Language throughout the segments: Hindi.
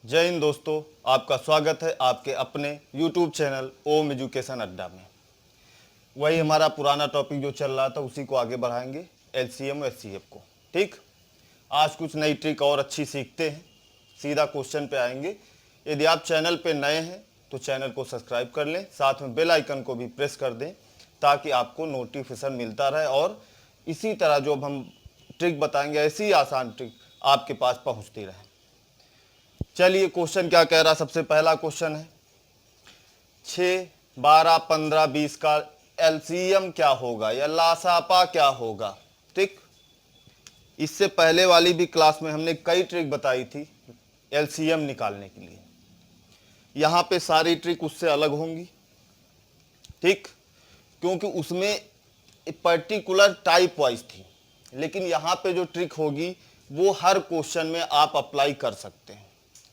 जय हिंद दोस्तों, आपका स्वागत है आपके अपने YouTube चैनल ओम एजुकेशन अड्डा में। वही हमारा पुराना टॉपिक जो चल रहा था उसी को आगे बढ़ाएंगे, LCM और HCF को। ठीक, आज कुछ नई ट्रिक और अच्छी सीखते हैं। सीधा क्वेश्चन पे आएंगे। यदि आप चैनल पे नए हैं तो चैनल को सब्सक्राइब कर लें, साथ में बेल आइकन को भी प्रेस कर दें ताकि आपको नोटिफिकेशन मिलता रहे और इसी तरह जो हम ट्रिक बताएंगे ऐसी ही आसान ट्रिक आपके पास पहुंचती रहे। चलिए क्वेश्चन क्या कह रहा। सबसे पहला क्वेश्चन है 6, 12, 15, 20 का एलसीएम क्या होगा या लासापा क्या होगा। ठीक, इससे पहले वाली भी क्लास में हमने कई ट्रिक बताई थी एलसीएम निकालने के लिए। यहाँ पे सारी ट्रिक उससे अलग होंगी। ठीक, क्योंकि उसमें पर्टिकुलर टाइप वाइज थी, लेकिन यहाँ पे जो ट्रिक होगी वो हर क्वेश्चन में आप अप्लाई कर सकते हैं।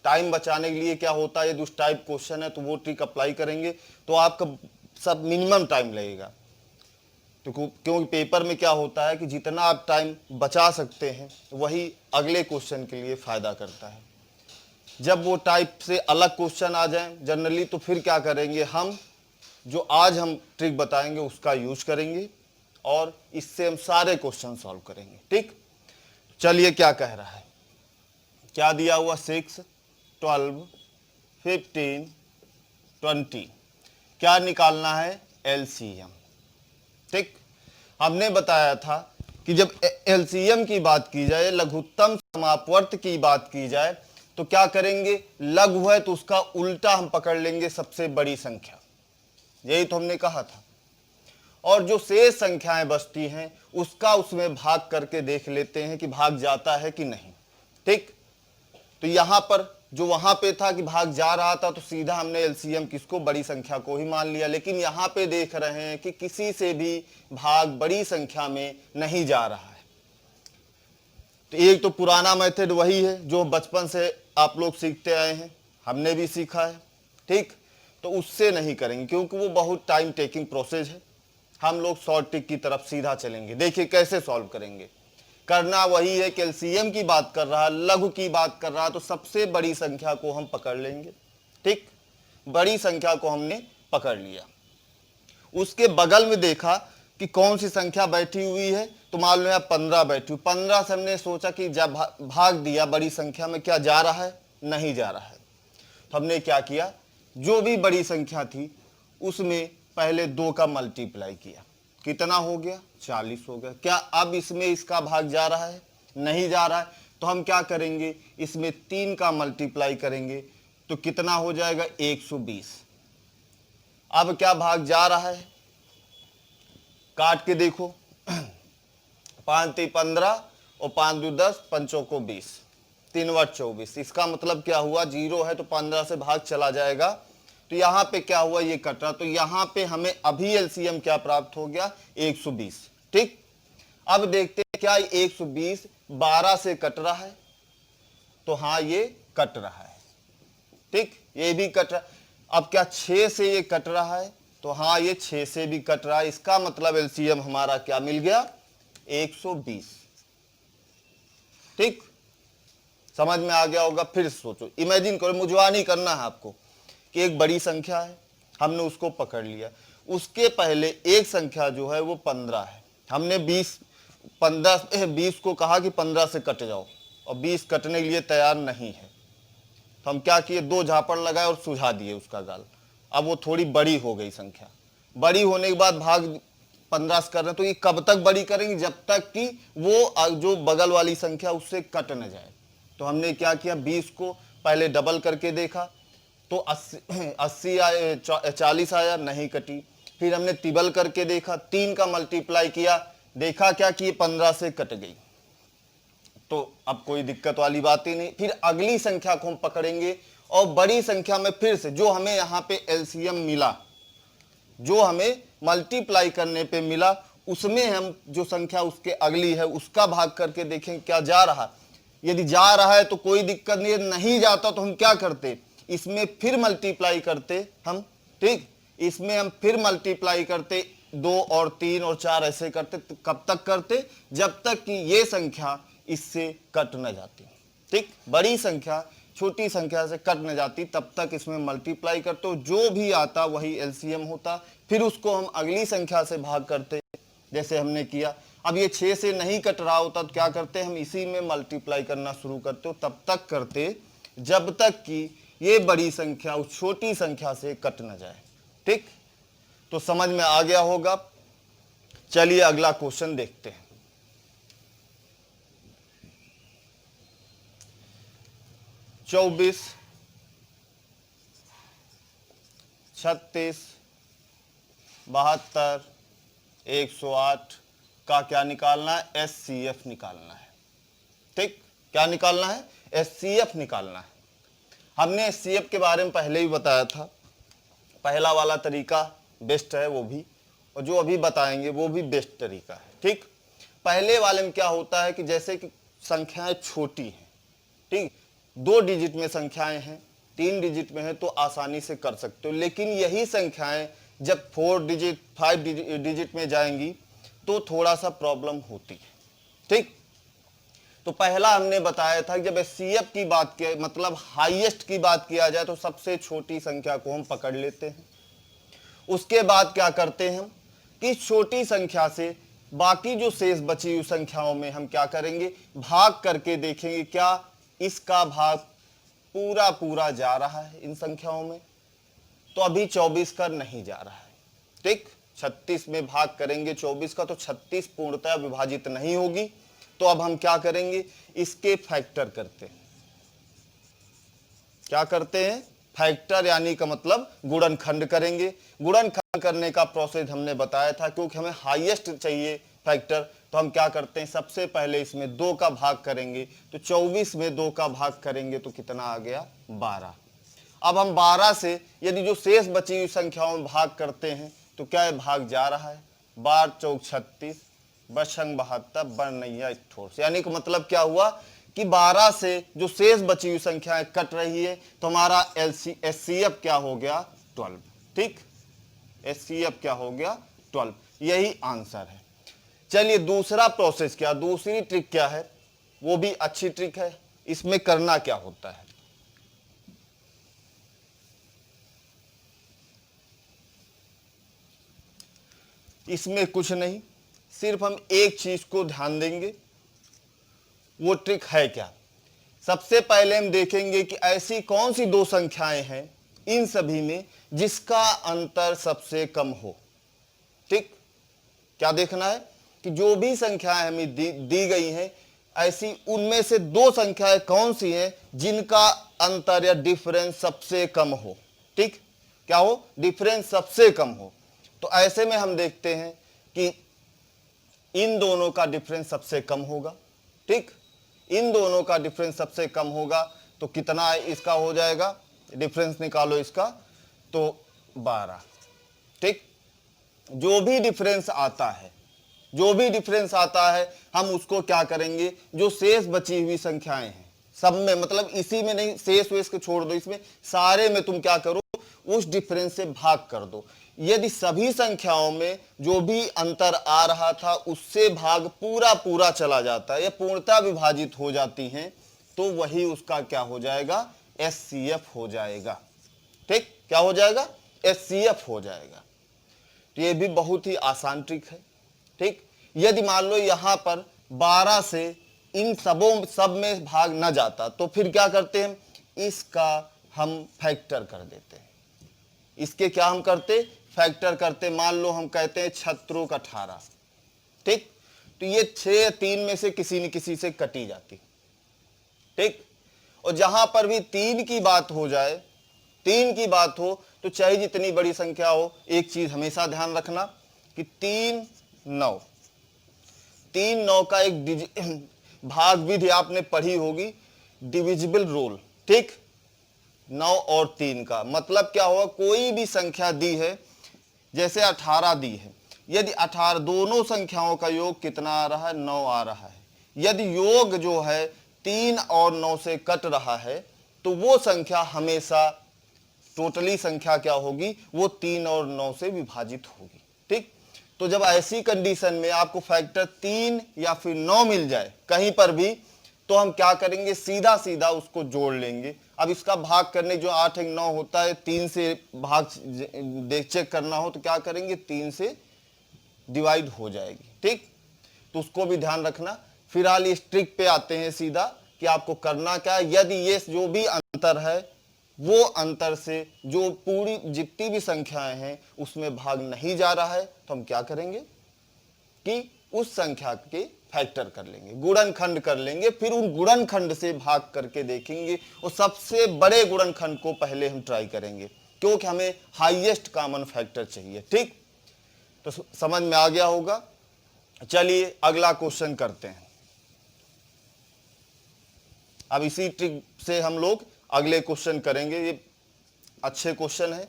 टाइम बचाने के लिए क्या होता है, यदि उस टाइप क्वेश्चन है तो वो ट्रिक अप्लाई करेंगे तो आपका सब मिनिमम टाइम लगेगा। तो क्योंकि पेपर में क्या होता है कि जितना आप टाइम बचा सकते हैं वही अगले क्वेश्चन के लिए फ़ायदा करता है। जब वो टाइप से अलग क्वेश्चन आ जाए जनरली तो फिर क्या करेंगे, हम जो आज हम ट्रिक बताएंगे उसका यूज करेंगे और इससे हम सारे क्वेश्चन सॉल्व करेंगे। ठीक, चलिए क्या कह रहा है, क्या दिया हुआ 6, 12, 15, 20 क्या निकालना है, एलसीएम। ठीक, हमने बताया था कि जब एलसीएम की बात की जाए, लघुत्तम समापवर्त की बात की जाए तो क्या करेंगे, लघु है तो उसका उल्टा हम पकड़ लेंगे सबसे बड़ी संख्या। यही तो हमने कहा था। और जो शेष संख्याएं बचती हैं उसका उसमें भाग करके देख लेते हैं कि भाग जाता है कि नहीं। ठीक, तो यहां पर जो वहां पे था कि भाग जा रहा था तो सीधा हमने एलसीएम किसको, बड़ी संख्या को ही मान लिया। लेकिन यहां पे देख रहे हैं कि किसी से भी भाग बड़ी संख्या में नहीं जा रहा है। तो एक तो पुराना मेथड वही है जो बचपन से आप लोग सीखते आए हैं, हमने भी सीखा है। ठीक, तो उससे नहीं करेंगे क्योंकि वो बहुत टाइम टेकिंग प्रोसेस है। हम लोग शॉर्ट ट्रिक की तरफ सीधा चलेंगे। देखिए कैसे सॉल्व करेंगे। करना वही है कि एलसीएम की बात कर रहा, लघु की बात कर रहा तो सबसे बड़ी संख्या को हम पकड़ लेंगे। ठीक, बड़ी संख्या को हमने पकड़ लिया। उसके बगल में देखा कि कौन सी संख्या बैठी हुई है तो मान लो 15 बैठी हुई। 15 से हमने सोचा कि जब भाग दिया बड़ी संख्या में, क्या जा रहा है, नहीं जा रहा है। तो हमने क्या किया, जो भी बड़ी संख्या थी उसमें पहले 2 का मल्टीप्लाई किया। कितना हो गया, 40 हो गया। क्या अब इसमें इसका भाग जा रहा है, नहीं जा रहा है। तो हम क्या करेंगे, इसमें 3 का मल्टीप्लाई करेंगे तो कितना हो जाएगा, 120। अब क्या भाग जा रहा है, काट के देखो 5 3 15 और 5 2 10, 5 को 20, 3 × 24। इसका मतलब क्या हुआ, 0 है तो 15 से भाग चला जाएगा। तो यहाँ पे क्या हुआ, ये कट रहा। तो यहाँ पे हमें अभी एलसीएम क्या प्राप्त हो गया, 120। ठीक, अब देखते हैं क्या 120 12 से कट रहा है, तो हाँ ये कट रहा है। ठीक, ये भी कट रहा है। अब क्या 6 से ये कट रहा है, तो हाँ ये 6 से भी कट रहा है। इसका मतलब एलसीएम हमारा क्या मिल गया, 120। ठीक, समझ में आ गया होगा। फिर सोचो, इमेजिन करो, मुझवा नहीं करना है आपको कि एक बड़ी संख्या है, हमने उसको पकड़ लिया। उसके पहले एक संख्या जो है वो 15 है। हमने 20 को कहा कि 15 से कट जाओ और 20 कटने के लिए तैयार नहीं है। तो हम क्या किए, 2 झापड़ लगाए और सुझा दिए उसका गाल। अब वो थोड़ी बड़ी हो गई संख्या। बड़ी होने के बाद भाग 15 से कर रहे हैं, तो ये कब तक बड़ी करेंगे, जब तक कि वो जो बगल वाली संख्या उससे कट न जाए। तो हमने क्या किया, 20 को पहले डबल करके देखा तो 80 आए, 40 आया, नहीं कटी। फिर हमने तिबल करके देखा, 3 का मल्टीप्लाई किया, देखा क्या कि 15 से कट गई। तो अब कोई दिक्कत वाली बात ही नहीं। फिर अगली संख्या को हम पकड़ेंगे और बड़ी संख्या में फिर से जो हमें यहाँ पे एलसीएम मिला, जो हमें मल्टीप्लाई करने पे मिला, उसमें हम जो संख्या उसके अगली है उसका भाग करके देखें क्या जा रहा। यदि जा रहा है तो कोई दिक्कत नहीं, नहीं जाता तो हम क्या करते, इसमें फिर मल्टीप्लाई करते हम। ठीक, इसमें हम फिर मल्टीप्लाई करते, 2 और 3 और 4 ऐसे करते। तो कब तक करते, जब तक कि ये संख्या इससे कट न जाती। ठीक, बड़ी संख्या छोटी संख्या से कट न जाती तब तक इसमें मल्टीप्लाई करते हो, जो भी आता वही एलसीएम होता, फिर उसको हम अगली संख्या से भाग करते जैसे हमने किया। अब ये 6 से नहीं कट रहा होता तो क्या करते हम इसी में मल्टीप्लाई करना शुरू करते हो, तब तक करते जब तक कि ये बड़ी संख्या उस छोटी संख्या से कट न जाए। ठीक, तो समझ में आ गया होगा। चलिए अगला क्वेश्चन देखते हैं। 24, 36, 72, 108 का क्या निकालना है? एचसीएफ निकालना है। ठीक, क्या निकालना है? एचसीएफ निकालना है। हमने एचसीएफ के बारे में पहले ही बताया था, पहला वाला तरीका बेस्ट है वो भी, और जो अभी बताएंगे वो भी बेस्ट तरीका है। ठीक, पहले वाले में क्या होता है कि जैसे कि संख्याएं छोटी हैं, ठीक, 2 डिजिट में संख्याएं हैं, 3 डिजिट में है तो आसानी से कर सकते हो, लेकिन यही संख्याएं जब 4 डिजिट 5 डिजिट में जाएंगी तो थोड़ा सा प्रॉब्लम होती है। ठीक, तो पहला हमने बताया था कि जब एचसीएफ की बात किया, मतलब हाईएस्ट की बात किया जाए, तो सबसे छोटी संख्या को हम पकड़ लेते हैं। उसके बाद क्या करते हैं हम कि छोटी संख्या से बाकी जो शेष बची हुई संख्याओं में हम क्या करेंगे, भाग करके देखेंगे क्या इसका भाग पूरा पूरा जा रहा है इन संख्याओं में। तो अभी 24 का नहीं जा रहा है। ठीक, 36 में भाग करेंगे 24 का तो 36 पूर्णतः विभाजित नहीं होगी। तो अब हम क्या करेंगे, इसके फैक्टर करते हैं। क्या करते हैं? फैक्टर, यानी का मतलब गुणनखंड करेंगे। गुणनखंड करने का प्रोसेस हमने बताया था, क्योंकि हमें हाईएस्ट चाहिए फैक्टर, तो हम क्या करते हैं, सबसे पहले इसमें 2 का भाग करेंगे। तो 24 में 2 का भाग करेंगे तो कितना आ गया? 12। अब हम 12 से यदि जो शेष बची हुई संख्याओं में भाग करते हैं तो क्या है, भाग जा रहा है। 12 चौक 36, बशंग 72, बरनैया ठोर। यानी कि मतलब क्या हुआ कि 12 से जो शेष बची हुई संख्याएं कट रही है, तो हमारा एचसीएफ क्या हो गया? 12। ठीक, एचसीएफ क्या हो गया? 12। यही आंसर है। चलिए दूसरा प्रोसेस क्या, दूसरी ट्रिक क्या है, वो भी अच्छी ट्रिक है। इसमें करना क्या होता है, इसमें कुछ नहीं, सिर्फ हम एक चीज को ध्यान देंगे। वो ट्रिक है क्या? सबसे पहले हम देखेंगे कि ऐसी कौन सी 2 संख्याएं हैं इन सभी में जिसका अंतर सबसे कम हो। ठीक, क्या देखना है कि जो भी संख्याएं हमें दी गई हैं, ऐसी उनमें से 2 संख्याएं कौन सी हैं जिनका अंतर या डिफरेंस सबसे कम हो। ठीक, क्या हो? डिफरेंस सबसे कम हो। तो ऐसे में हम देखते हैं कि इन दोनों का डिफरेंस सबसे कम होगा। ठीक, इन दोनों का डिफरेंस सबसे कम होगा तो कितना इसका हो जाएगा, डिफरेंस निकालो इसका, तो 12। ठीक, जो भी डिफरेंस आता है, जो भी डिफरेंस आता है हम उसको क्या करेंगे, जो शेष बची हुई संख्याएं हैं सब में, मतलब इसी में नहीं, शेष वेश को छोड़ दो, इसमें सारे में तुम क्या करो, उस डिफरेंस से भाग कर दो। यदि सभी संख्याओं में जो भी अंतर आ रहा था उससे भाग पूरा पूरा चला जाता है या पूर्णतः विभाजित हो जाती हैं, तो वही उसका क्या हो जाएगा, एचसीएफ हो जाएगा। ठीक, क्या हो जाएगा, एचसीएफ हो जाएगा। तो ये भी बहुत ही आसान ट्रिक है। ठीक, यदि मान लो यहां पर 12 से इन सब में भाग न जाता तो फिर क्या करते हैं, इसका हम फैक्टर कर देते हैं। इसके क्या हम करते, फैक्टर करते। मान लो हम कहते हैं 6 18। ठीक, तो ये 6 3 में से किसी न किसी से कटी जाती। ठीक, और जहां पर भी 3 की बात हो जाए, 3 की बात हो, तो चाहे जितनी बड़ी संख्या हो, एक चीज हमेशा ध्यान रखना कि 3 9, 3 9 का एक भाग विधि आपने पढ़ी होगी, डिविजिबल रूल। ठीक, 9 और 3 का मतलब क्या हुआ, कोई भी संख्या दी है, जैसे 18 दी है, यदि 18 दोनों संख्याओं का योग कितना आ रहा है, 9 आ रहा है। यदि योग जो है 3 और 9 से कट रहा है तो वो संख्या हमेशा टोटली संख्या क्या होगी, वो 3 और 9 से विभाजित होगी। ठीक, तो जब ऐसी कंडीशन में आपको फैक्टर 3 या फिर 9 मिल जाए कहीं पर भी, तो हम क्या करेंगे, सीधा सीधा उसको जोड़ लेंगे। अब इसका भाग करने जो 8 1 9 होता है, 3 से भाग देख चेक करना हो तो क्या करेंगे, 3 से डिवाइड हो जाएगी। ठीक, तो उसको भी ध्यान रखना। फिलहाल इस ट्रिक पे आते हैं सीधा कि आपको करना क्या है। यदि ये जो भी अंतर है वो अंतर से जो पूरी जितनी भी संख्याएं हैं उसमें भाग नहीं जा रहा है तो हम क्या करेंगे कि उस संख्या के फैक्टर कर लेंगे, गुणनखंड कर लेंगे, फिर उन गुणनखंड से भाग करके देखेंगे और सबसे बड़े गुणनखंड को पहले हम ट्राई करेंगे क्योंकि हमें हाईएस्ट कॉमन फैक्टर चाहिए। ठीक, तो समझ में आ गया होगा। चलिए अगला क्वेश्चन करते हैं। अब इसी ट्रिक से हम लोग अगले क्वेश्चन करेंगे। ये अच्छे क्वेश्चन है।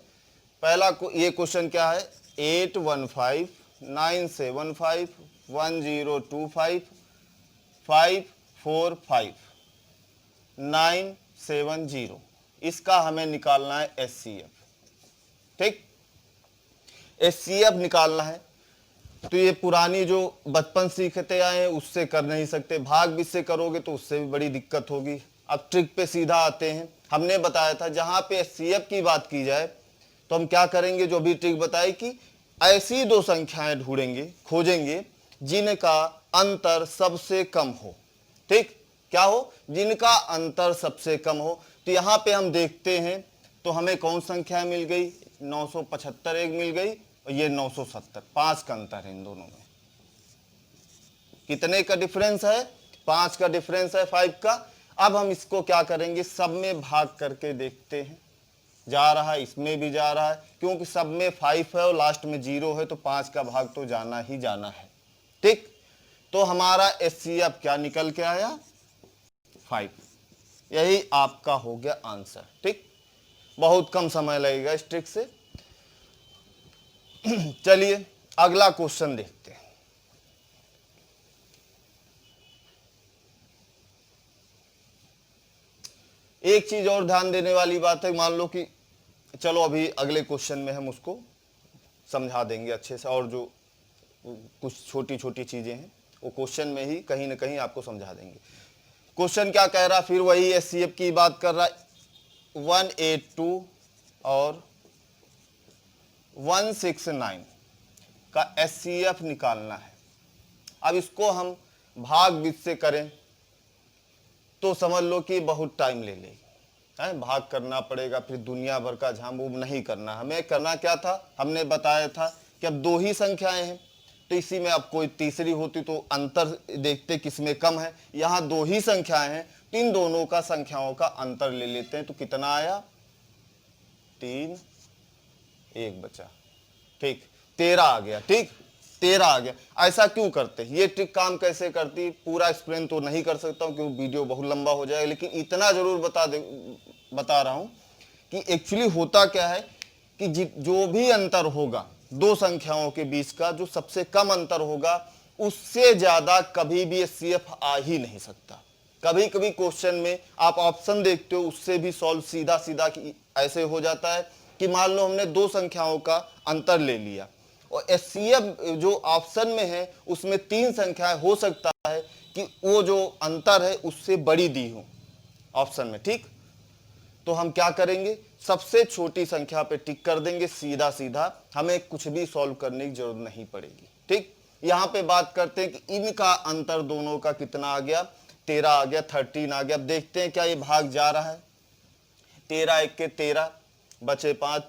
पहला ये क्वेश्चन क्या है, 815 975 1025 545 970, इसका हमें निकालना है एचसीएफ। ठीक, एचसीएफ निकालना है तो ये पुरानी जो बचपन सीखते आए हैं उससे कर नहीं सकते, भाग भी से करोगे तो उससे भी बड़ी दिक्कत होगी। अब ट्रिक पे सीधा आते हैं। हमने बताया था जहां पे एचसीएफ की बात की जाए तो हम क्या करेंगे, जो भी ट्रिक बताई कि ऐसी दो संख्याएं ढूंढेंगे, खोजेंगे जिनका अंतर सबसे कम हो। ठीक, क्या हो, जिनका अंतर सबसे कम हो। तो यहां पे हम देखते हैं तो हमें कौन संख्या मिल गई, 975 एक मिल गई और ये 970, 5 का अंतर है इन दोनों में। कितने का डिफरेंस है, 5 का डिफरेंस है, 5 का। अब हम इसको क्या करेंगे, सब में भाग करके देखते हैं। जा रहा है, इसमें भी जा रहा है, क्योंकि सब में 5 है और लास्ट में 0 है तो 5 का भाग तो जाना ही जाना है। ठीक, तो हमारा एचसीएफ क्या निकल के आया, 5। यही आपका हो गया आंसर। ठीक, बहुत कम समय लगेगा इस ट्रिक से। चलिए अगला क्वेश्चन देखते हैं। एक चीज और ध्यान देने वाली बात है, मान लो कि चलो अभी अगले क्वेश्चन में हम उसको समझा देंगे अच्छे से, और जो कुछ छोटी छोटी चीजें हैं वो क्वेश्चन में ही कहीं ना कहीं आपको समझा देंगे। क्वेश्चन क्या कह रहा है, फिर वही एचसीएफ की बात कर रहा है। 182 और 169 का एचसीएफ निकालना है। अब इसको हम भाग बीच से करें तो समझ लो कि बहुत टाइम ले लेगी, है, भाग करना पड़ेगा, फिर दुनिया भर का झाम वो नहीं करना। हमें करना क्या था, हमने बताया था कि अब दो ही संख्याएं हैं तो इसी में अब कोई तीसरी होती तो अंतर देखते किसमें कम है। यहाँ दो ही संख्याएं हैं तो इन दोनों का संख्याओं का अंतर ले लेते हैं। तो कितना आया, 3, 1 बचा। ठीक, 13 आ गया। ठीक, 13 आ गया। ऐसा क्यों करते हैं, ये ट्रिक काम कैसे करती, पूरा एक्सप्लेन तो नहीं कर सकता हूं क्योंकि वीडियो बहुत लंबा हो जाएगा, लेकिन इतना जरूर बता रहा हूं कि एक्चुअली होता क्या है कि जो भी अंतर होगा दो संख्याओं के बीच का, जो सबसे कम अंतर होगा उससे ज्यादा कभी भी एचसीएफ आ ही नहीं सकता। कभी कभी क्वेश्चन में आप ऑप्शन देखते हो उससे भी सॉल्व सीधा सीधा ऐसे हो जाता है कि मान लो हमने दो संख्याओं का अंतर ले लिया और एचसीएफ जो ऑप्शन में है उसमें 3 संख्याएं, हो सकता है कि वो जो अंतर है उससे बड़ी दी हो ऑप्शन में। ठीक, तो हम क्या करेंगे, सबसे छोटी संख्या पे टिक कर देंगे सीधा सीधा, हमें कुछ भी सॉल्व करने की जरूरत नहीं पड़ेगी। ठीक, यहां पे बात करते हैं कि इनका अंतर दोनों का कितना आ गया, 13 आ गया, 13 आ गया। अब देखते हैं क्या ये भाग जा रहा है। 13 1 के 13 बचे 5,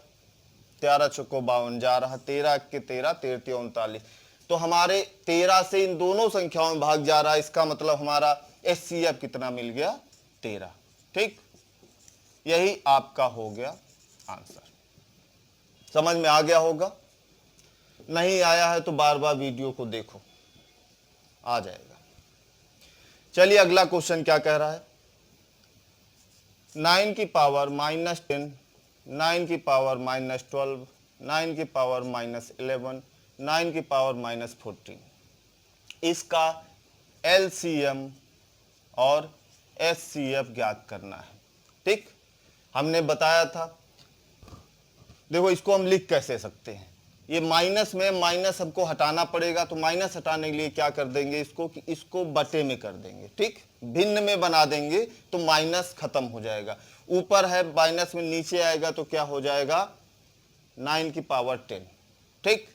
13 चौको 52 जा रहा, 13 1 के 13, 13 39। तो हमारे 13 से इन दोनों संख्याओं में भाग जा रहा है, इसका मतलब हमारा एचसीएफ कितना मिल गया, 13। ठीक, यही आपका हो गया आंसर। समझ में आ गया होगा, नहीं आया है तो बार बार वीडियो को देखो, आ जाएगा। चलिए अगला क्वेश्चन क्या कह रहा है, 9 की पावर -10, 9 की पावर -12, 9 की पावर -11, 9 की पावर -14, इसका एलसीएम और एचसीएफ ज्ञात करना है। ठीक, हमने बताया था, देखो इसको हम लिख कैसे सकते हैं, ये माइनस में माइनस हमको हटाना पड़ेगा, तो माइनस हटाने के लिए क्या कर देंगे इसको कि इसको बटे में कर देंगे। ठीक, भिन्न में बना देंगे तो माइनस खत्म हो जाएगा। ऊपर है माइनस में, नीचे आएगा तो क्या हो जाएगा 9 की पावर 10। ठीक,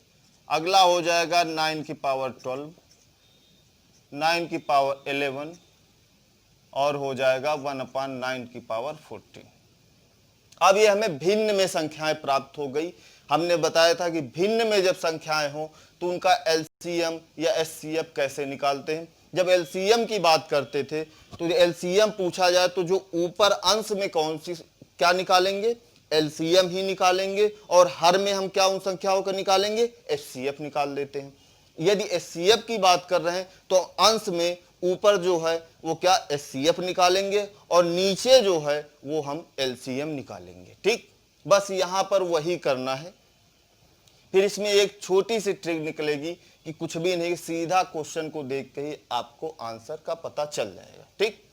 अगला हो जाएगा 9 की पावर 12, 9 की पावर 11 और हो जाएगा 1/9 की पावर 14। अब ये हमें भिन्न में संख्याएं प्राप्त हो गई। हमने बताया था कि भिन्न में जब संख्याएं हो तो उनका एलसीएम या एचसीएफ कैसे निकालते हैं। जब एलसीएम की बात करते थे तो एलसीएम पूछा जाए तो जो ऊपर अंश में कौन सी क्या निकालेंगे, एलसीएम ही निकालेंगे, और हर में हम क्या उन संख्याओं का निकालेंगे, एचसीएफ निकाल देते हैं। यदि एचसीएफ की बात कर रहे हैं तो अंश में ऊपर जो है वो क्या एचसीएफ निकालेंगे और नीचे जो है वो हम एलसीएम निकालेंगे। ठीक, बस यहां पर वही करना है। फिर इसमें एक छोटी सी ट्रिक निकलेगी कि कुछ भी नहीं, सीधा क्वेश्चन को देख के ही आपको आंसर का पता चल जाएगा। ठीक,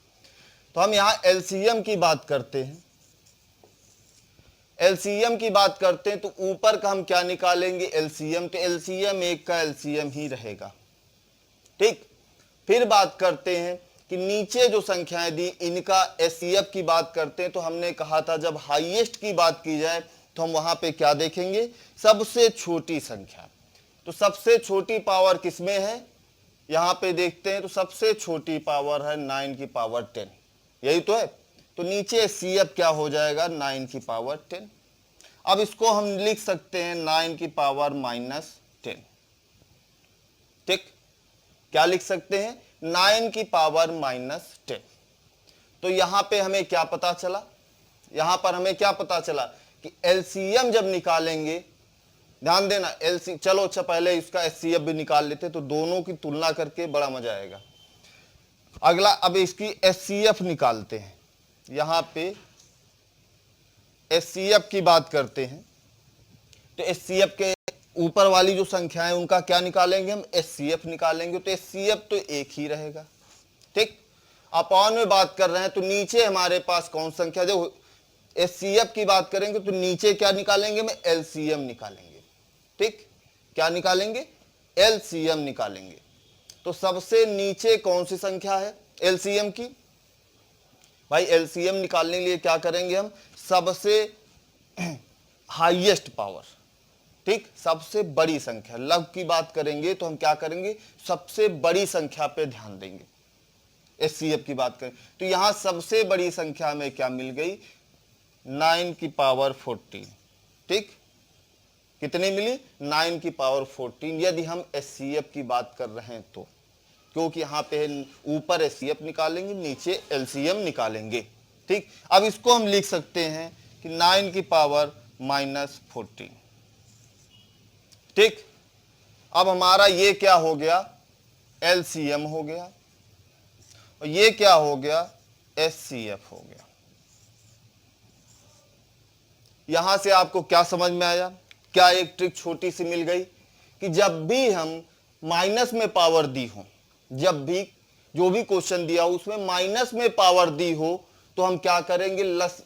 तो हम यहां एलसीएम की बात करते हैं। एलसीएम की बात करते हैं तो ऊपर का हम क्या निकालेंगे, एलसीएम, तो एलसीएम एक का एलसीएम ही रहेगा। ठीक, फिर बात करते हैं कि नीचे जो संख्याएं दी इनका एचसीएफ की बात करते हैं। तो हमने कहा था जब हाईएस्ट की बात की जाए तो हम वहां पे क्या देखेंगे, सबसे छोटी संख्या। तो सबसे छोटी पावर किसमें है, यहां पे देखते हैं तो सबसे छोटी पावर है 9 की पावर 10, यही तो है। तो नीचे एचसीएफ क्या हो जाएगा 9 की पावर 10। अब इसको हम लिख सकते हैं 9 की पावर -10। ठीक, क्या लिख सकते हैं 9 की पावर -10। तो यहां पे हमें क्या पता चला, यहां पर हमें क्या पता चला कि एलसीएम जब निकालेंगे, ध्यान देना एलसी, चलो अच्छा पहले इसका एचसीएफ भी निकाल लेते तो दोनों की तुलना करके बड़ा मजा आएगा। अगला अब इसकी एचसीएफ निकालते हैं। यहां पे एचसीएफ की बात करते हैं तो एचसीएफ के ऊपर वाली जो संख्या है उनका क्या निकालेंगे हम, एचसीएफ निकालेंगे। तो एचसीएफ तो एक ही रहेगा। ठीक, अपॉन में बात कर रहे हैं तो नीचे हमारे पास कौन संख्या, जो एचसीएफ की बात करेंगे तो नीचे क्या निकालेंगे में, एलसीएम निकालेंगे। ठीक, क्या निकालेंगे, एलसीएम निकालेंगे। तो सबसे नीचे कौन सी संख्या है एलसीएम की, भाई एलसीएम निकालने के लिए क्या करेंगे हम, सबसे हाईएस्ट पावर। ठीक, सबसे बड़ी संख्या, लघु की बात करेंगे तो हम क्या करेंगे, सबसे बड़ी संख्या पे ध्यान देंगे। एचसीएफ की बात करें तो यहां सबसे बड़ी संख्या में क्या मिल गई, 9 की पावर 14। ठीक, कितनी मिली, 9 की पावर 14। यदि हम एचसीएफ की बात कर रहे हैं तो, क्योंकि यहां पे ऊपर एचसीएफ निकालेंगे, नीचे एलसीएम निकालेंगे। ठीक, अब इसको हम लिख सकते हैं कि 9 की पावर -14। ठीक, अब हमारा ये क्या हो गया, एलसीएम हो गया, और ये क्या हो गया, एचसीएफ हो गया। यहां से आपको क्या समझ में आया, क्या एक ट्रिक छोटी सी मिल गई कि जब भी हम माइनस में पावर दी हो, जब भी जो भी क्वेश्चन दिया हो उसमें माइनस में पावर दी हो तो हम क्या करेंगे,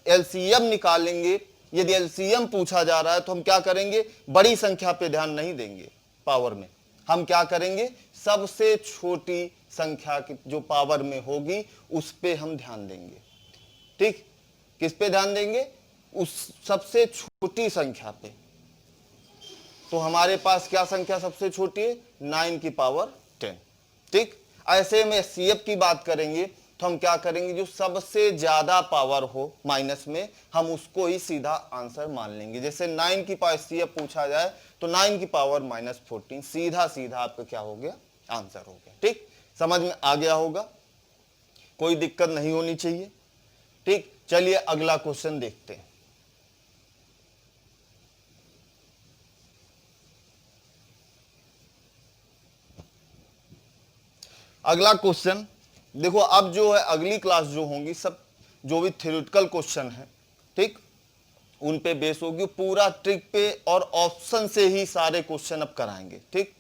एलसीएम निकालेंगे। यदि एलसीएम पूछा जा रहा है तो हम क्या करेंगे, बड़ी संख्या पे ध्यान नहीं देंगे पावर में, हम क्या करेंगे, सबसे छोटी संख्या की जो पावर में होगी उस पे हम ध्यान देंगे। ठीक, किस पे ध्यान देंगे, उस सबसे छोटी संख्या पे। तो हमारे पास क्या संख्या सबसे छोटी है, 9 की पावर 10। ठीक, ऐसे में एचसीएफ की बात करेंगे तो हम क्या करेंगे, जो सबसे ज्यादा पावर हो माइनस में हम उसको ही सीधा आंसर मान लेंगे। जैसे 9 की पावर एचसीएफ पूछा जाए तो 9 की पावर -14, सीधा सीधा आपका क्या हो गया, आंसर हो गया। ठीक, समझ में आ गया होगा, कोई दिक्कत नहीं होनी चाहिए। ठीक, चलिए अगला क्वेश्चन देखते हैं। अगला क्वेश्चन देखो, अब जो है अगली क्लास जो होंगी सब जो भी थ्योरेटिकल क्वेश्चन है, ठीक, उन पे बेस होगी, पूरा ट्रिक पे और ऑप्शन से ही सारे क्वेश्चन अब कराएंगे। ठीक,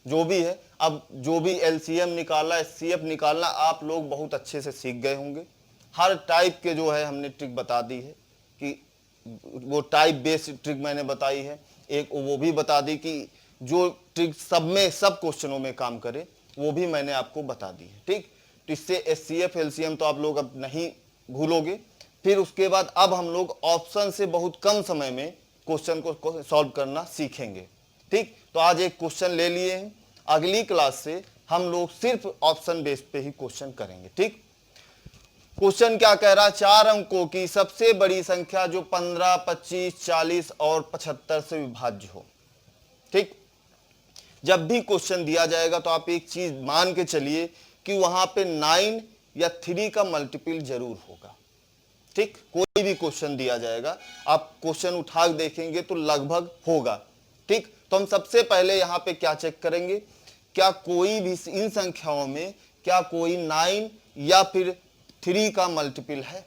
जो भी है, अब जो भी एलसीएम निकालना, एचसीएफ निकालना आप लोग बहुत अच्छे से सीख गए होंगे। हर टाइप के जो है हमने ट्रिक बता दी है कि वो टाइप बेस्ड ट्रिक मैंने बताई है, एक वो भी बता दी कि जो ट्रिक सब में सब क्वेश्चनों में काम करे वो भी मैंने आपको बता दी है। ठीक, तो इससे एचसीएफ एलसीएम तो आप लोग अब नहीं भूलोगे, फिर उसके बाद अब हम लोग ऑप्शन से बहुत कम समय में क्वेश्चन को सॉल्व करना सीखेंगे। ठीक, तो आज एक क्वेश्चन ले लिए हैं, अगली क्लास से हम लोग सिर्फ ऑप्शन बेस पे ही क्वेश्चन करेंगे। ठीक, क्वेश्चन क्या कह रहा है, 4 अंकों की सबसे बड़ी संख्या जो 15, 25, 40 और 75 से विभाज्य हो। ठीक, जब भी क्वेश्चन दिया जाएगा तो आप एक चीज मान के चलिए कि वहां पे 9 या 3 का मल्टीपल जरूर होगा। ठीक, कोई भी क्वेश्चन दिया जाएगा आप क्वेश्चन उठा देखेंगे तो लगभग होगा। ठीक, तो हम सबसे पहले यहां पे क्या चेक करेंगे, क्या कोई भी इन संख्याओं में क्या कोई 9 या फिर 3 का मल्टीपल है।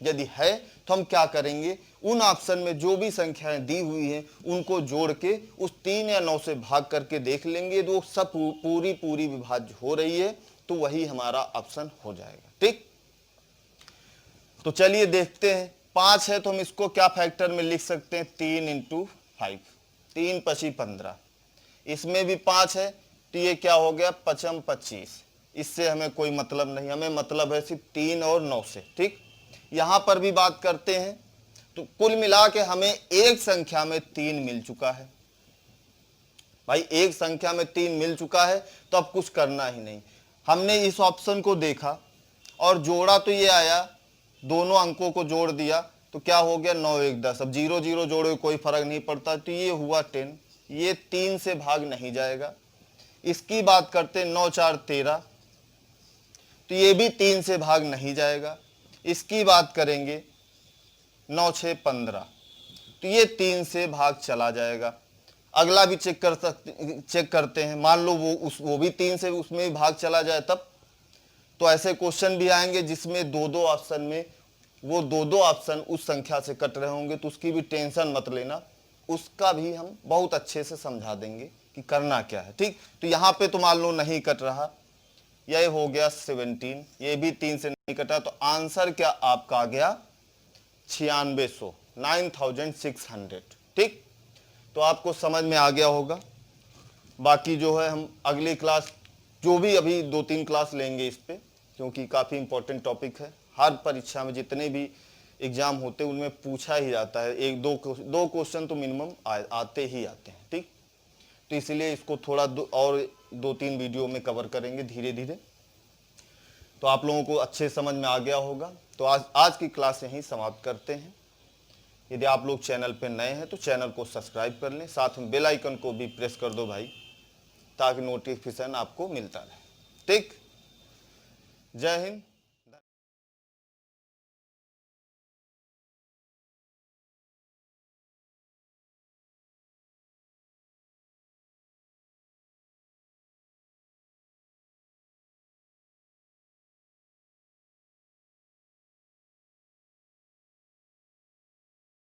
यदि है तो हम क्या करेंगे, उन ऑप्शन में जो भी संख्याएं दी हुई हैं उनको जोड़ के उस 3 या 9 से भाग करके देख लेंगे, तो सब पूरी विभाज्य हो रही है तो वही हमारा ऑप्शन हो जाएगा। ठीक, तो चलिए देखते हैं। 5 है तो हम इसको क्या फैक्टर में लिख सकते हैं, 3 × 5, 3 × 5 = 15। इसमें भी 5 है तो ये क्या हो गया, 5 × 25। इससे हमें कोई मतलब नहीं, हमें मतलब है सिर्फ 3 और 9 से। ठीक, यहां पर भी बात करते हैं तो कुल मिला के हमें एक संख्या में 3 मिल चुका है। भाई एक संख्या में 3 मिल चुका है तो अब कुछ करना ही नहीं। हमने इस ऑप्शन को देखा और जोड़ा तो ये आया, दोनों अंकों को जोड़ दिया तो क्या हो गया, 9 1 10। अब 0 0 जोड़े कोई फर्क नहीं पड़ता तो ये हुआ 10। ये 3 से भाग नहीं जाएगा। इसकी बात करते 9 4 13, तो ये भी 3 से भाग नहीं जाएगा। इसकी बात करेंगे 9 6 15, तो ये 3 से भाग चला जाएगा। अगला भी चेक करते हैं, मान लो वो भी 3 से उसमें भी भाग चला जाए तब। तो ऐसे क्वेश्चन भी आएंगे जिसमें दो ऑप्शन में वो दो ऑप्शन उस संख्या से कट रहे होंगे, तो उसकी भी टेंशन मत लेना, उसका भी हम बहुत अच्छे से समझा देंगे कि करना क्या है। ठीक, तो यहाँ पे तो मान लो नहीं कट रहा, यह हो गया 17, ये भी 3 से नहीं कटा, तो आंसर क्या आपका आ गया 9600, 9600। ठीक, तो आपको समझ में आ गया होगा। बाकी जो है हम अगली क्लास, जो भी अभी 2-3 क्लास लेंगे इस पे, क्योंकि काफ़ी इंपॉर्टेंट टॉपिक है। हर परीक्षा में जितने भी एग्जाम होते हैं उनमें पूछा ही जाता है, एक दो क्वेश्चन तो मिनिमम आते ही आते हैं। ठीक, तो इसलिए इसको थोड़ा और 2-3 वीडियो में कवर करेंगे धीरे धीरे, तो आप लोगों को अच्छे समझ में आ गया होगा। तो आज की क्लास यहीं समाप्त करते हैं। यदि आप लोग चैनल पर नए हैं तो चैनल को सब्सक्राइब कर लें, साथ में बेल आइकन को भी प्रेस कर दो भाई, ताकि नोटिफिकेशन आपको मिलता रहे। ठीक, जय हिंद।